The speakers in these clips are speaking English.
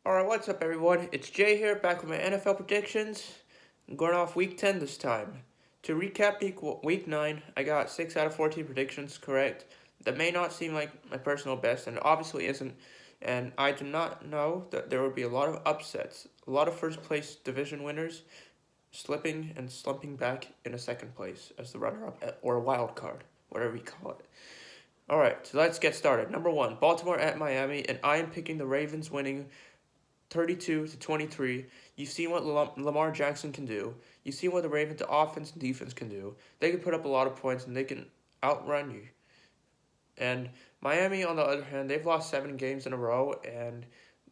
Alright, what's up everyone? It's Jay here, back with my NFL predictions. I'm going off week 10 this time. To recap week 9, I got 6 out of 14 predictions correct. That may not seem like my personal best, and it obviously isn't. And I do not know that there will be a lot of upsets, a lot of first place division winners slipping and slumping back in a second place as the runner-up or a wild card, whatever you call it. Alright, so let's get started. Number 1, Baltimore at Miami, and I am picking the Ravens winning 32-23. You've seen what Lamar Jackson can do. You've seen what the Ravens offense and defense can do. They can put up a lot of points and they can outrun you. And Miami, on the other hand, they've lost 7 games in a row, and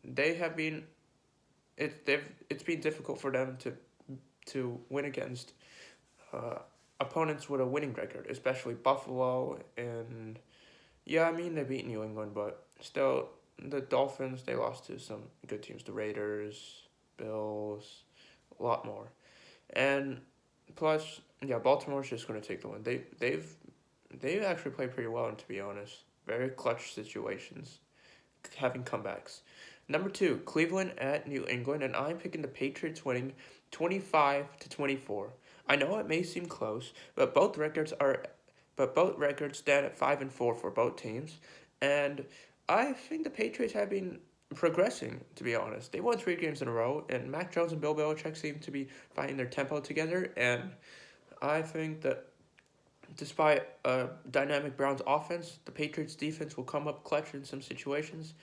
they have been it's been difficult for them to win against opponents with a winning record, especially Buffalo. And yeah, I mean they beat New England, but still the Dolphins, they lost to some good teams, the Raiders, Bills, a lot more. And plus, yeah, Baltimore's just going to take the win. They've actually played pretty well, and to be honest, very clutch situations, having comebacks. Number 2, Cleveland at New England, and I'm picking the Patriots winning 25-24. I know it may seem close, but both records stand at 5-4 for both teams, and I think the Patriots have been progressing, to be honest. They won 3 games in a row, and Mac Jones and Bill Belichick seem to be finding their tempo together, and I think that despite a dynamic Browns offense, the Patriots defense will come up clutch in some situations,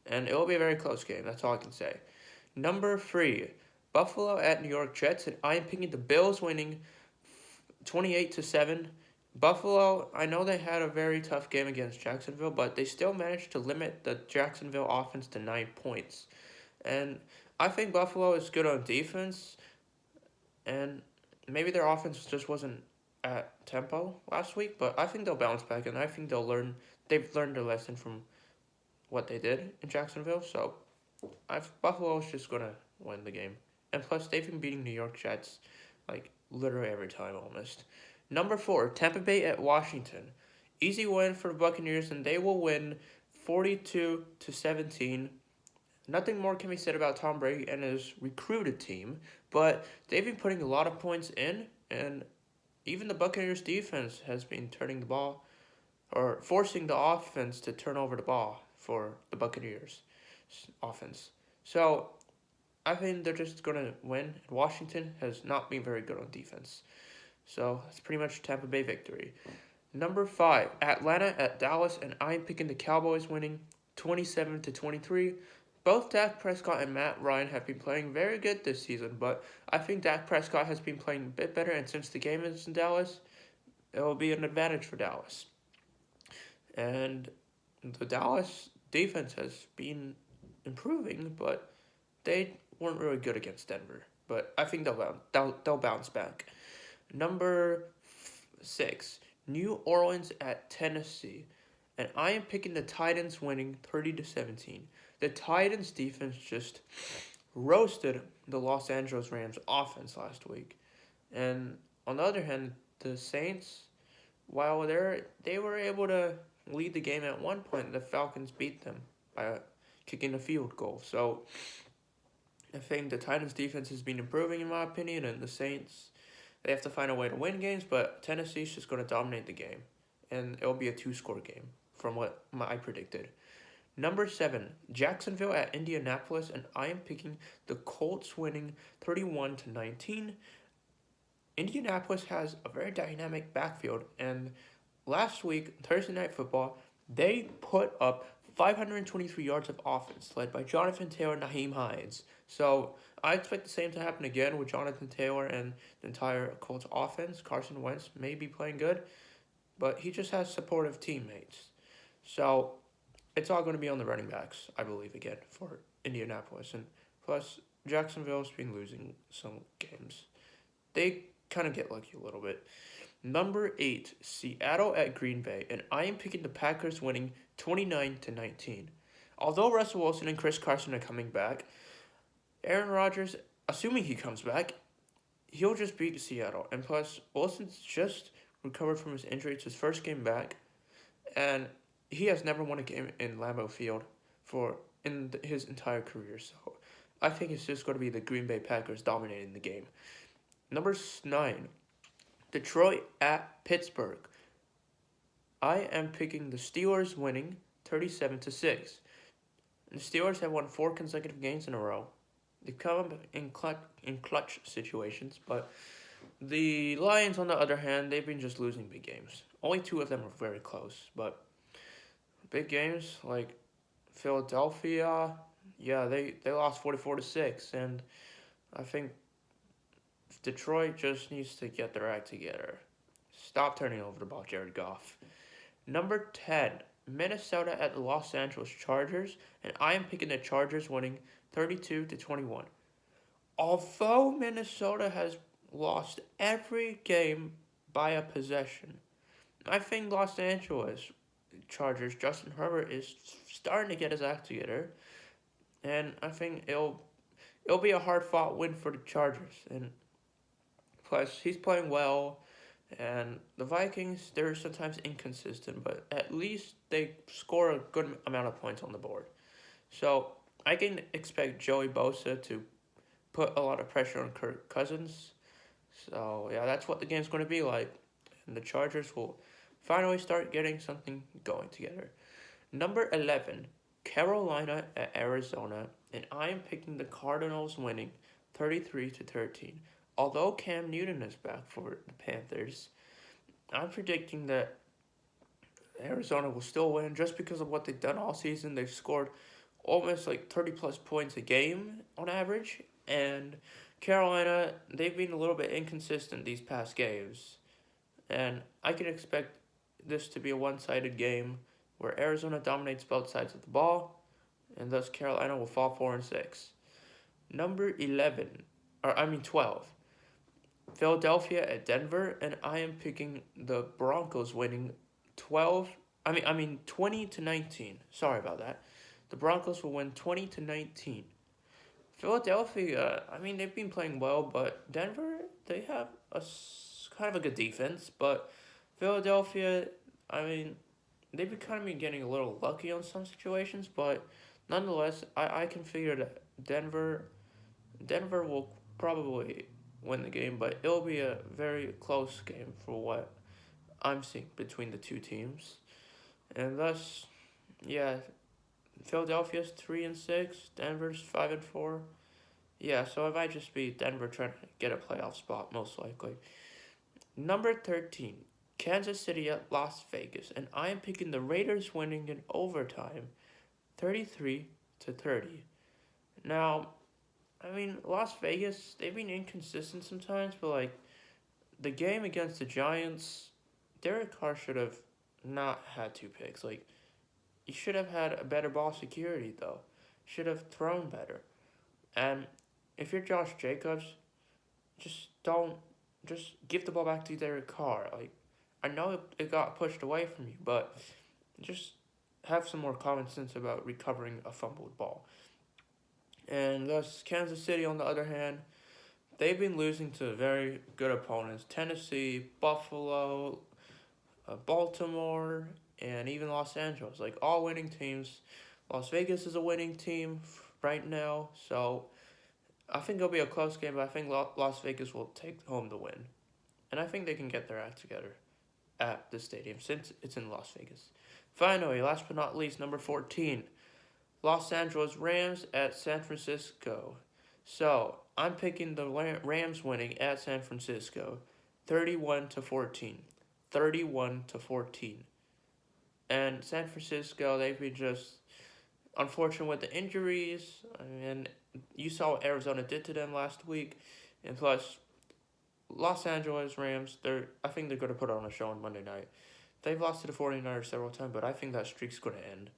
and it will be a very close game. That's all I can say. Number 3, Buffalo at New York Jets, and I am picking the Bills winning 28-7. Buffalo, I know they had a very tough game against Jacksonville, but they still managed to limit the Jacksonville offense to 9 points. And I think Buffalo is good on defense, and maybe their offense just wasn't at tempo last week, but I think they'll bounce back, and I think they've learned their lesson from what they did in Jacksonville, so Buffalo's just going to win the game. And plus, they've been beating New York Jets like literally every time almost. Number 4, Tampa Bay at Washington. Easy win for the Buccaneers, and they will win 42-17. Nothing more can be said about Tom Brady and his recruited team, but they've been putting a lot of points in, and even the Buccaneers defense has been turning the ball or forcing the offense to turn over the ball for the Buccaneers offense. So I think they're just going to win. Washington has not been very good on defense. So that's pretty much Tampa Bay victory. Number 5, Atlanta at Dallas, and I'm picking the Cowboys winning 27-23. Both Dak Prescott and Matt Ryan have been playing very good this season, but I think Dak Prescott has been playing a bit better, and since the game is in Dallas, it will be an advantage for Dallas. And the Dallas defense has been improving, but they weren't really good against Denver. But I think they'll bounce back. Number 6, New Orleans at Tennessee, and I am picking the Titans winning 30-17. The Titans defense just roasted the Los Angeles Rams offense last week, and on the other hand, the Saints, while they were able to lead the game at one point, the Falcons beat them by kicking a field goal. So I think the Titans defense has been improving in my opinion, and the Saints, they have to find a way to win games, but Tennessee's just going to dominate the game, and it'll be a 2-score game from what I predicted. Number 7, Jacksonville at Indianapolis, and I am picking the Colts winning 31-19. Indianapolis has a very dynamic backfield, and last week, Thursday Night Football, they put up 523 yards of offense, led by Jonathan Taylor and Naheem Hines. So I expect the same to happen again with Jonathan Taylor and the entire Colts offense. Carson Wentz may be playing good, but he just has supportive teammates. So it's all going to be on the running backs, I believe, again, for Indianapolis. And plus, Jacksonville's been losing some games. They kind of get lucky a little bit. Number 8, Seattle at Green Bay, and I am picking the Packers winning 29-19. Although Russell Wilson and Chris Carson are coming back, Aaron Rodgers, assuming he comes back, he'll just beat Seattle. And plus, Wilson's just recovered from his injury. It's his first game back, and he has never won a game in Lambeau Field in his entire career. So I think it's just going to be the Green Bay Packers dominating the game. Number 9, Detroit at Pittsburgh. I am picking the Steelers winning 37-6. The Steelers have won 4 consecutive games in a row. They've come in clutch situations, but the Lions, on the other hand, they've been just losing big games. Only 2 of them are very close, but big games like Philadelphia, yeah, they lost 44-6, and I think Detroit just needs to get their act together. Stop turning over the ball, Jared Goff. Number 10, Minnesota at the Los Angeles Chargers, and I am picking the Chargers winning 32-21. Although Minnesota has lost every game by a possession, I think Los Angeles Chargers, Justin Herbert is starting to get his act together, and I think it'll be a hard fought win for the Chargers. And plus, he's playing well, and the Vikings, they're sometimes inconsistent, but at least they score a good amount of points on the board. So I can expect Joey Bosa to put a lot of pressure on Kirk Cousins. So yeah, that's what the game's going to be like, and the Chargers will finally start getting something going together. Number 11, Carolina at Arizona, and I am picking the Cardinals winning 33-13. Although Cam Newton is back for the Panthers, I'm predicting that Arizona will still win just because of what they've done all season. They've scored almost like 30 plus points a game on average, and Carolina, they've been a little bit inconsistent these past games. And I can expect this to be a one-sided game where Arizona dominates both sides of the ball, and thus Carolina will fall 4-6. Number 12, Philadelphia at Denver, and I am picking the Broncos winning 20-19. Sorry about that. The Broncos will win 20-19. Philadelphia, they've been playing well, but Denver, they have a kind of a good defense, but Philadelphia, they've kind of been getting a little lucky on some situations, but nonetheless, I can figure that Denver will probably win the game, but it'll be a very close game for what I'm seeing between the two teams. And thus, yeah, Philadelphia's 3-6, Denver's 5-4. Yeah, so it might just be Denver trying to get a playoff spot, most likely. Number 13, Kansas City at Las Vegas, and I am picking the Raiders winning in overtime, 33-30. Now, Las Vegas, they've been inconsistent sometimes, but the game against the Giants, Derek Carr should have not had 2 picks. He should have had a better ball security, though. Should have thrown better. And if you're Josh Jacobs, just give the ball back to Derek Carr. I know it got pushed away from you, but just have some more common sense about recovering a fumbled ball. And thus, Kansas City, on the other hand, they've been losing to very good opponents. Tennessee, Buffalo, Baltimore, and even Los Angeles. All winning teams. Las Vegas is a winning team right now, so I think it'll be a close game, but I think Las Vegas will take home the win. And I think they can get their act together at the stadium since it's in Las Vegas. Finally, last but not least, number 14, Los Angeles Rams at San Francisco. So, I'm picking the Rams winning at San Francisco, 31-14. 31-14. And San Francisco, they've been just unfortunate with the injuries. And you saw what Arizona did to them last week. And plus, Los Angeles Rams, I think they're going to put on a show on Monday night. They've lost to the 49ers several times, but I think that streak's going to end.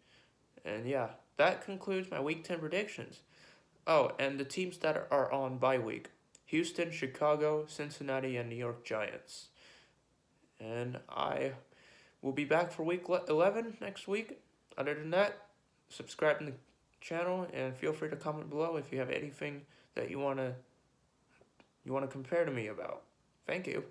And yeah, that concludes my Week 10 predictions. Oh, and the teams that are on bye week: Houston, Chicago, Cincinnati, and New York Giants. And I will be back for Week 11 next week. Other than that, subscribe to the channel and feel free to comment below if you have anything that you want to compare to me about. Thank you.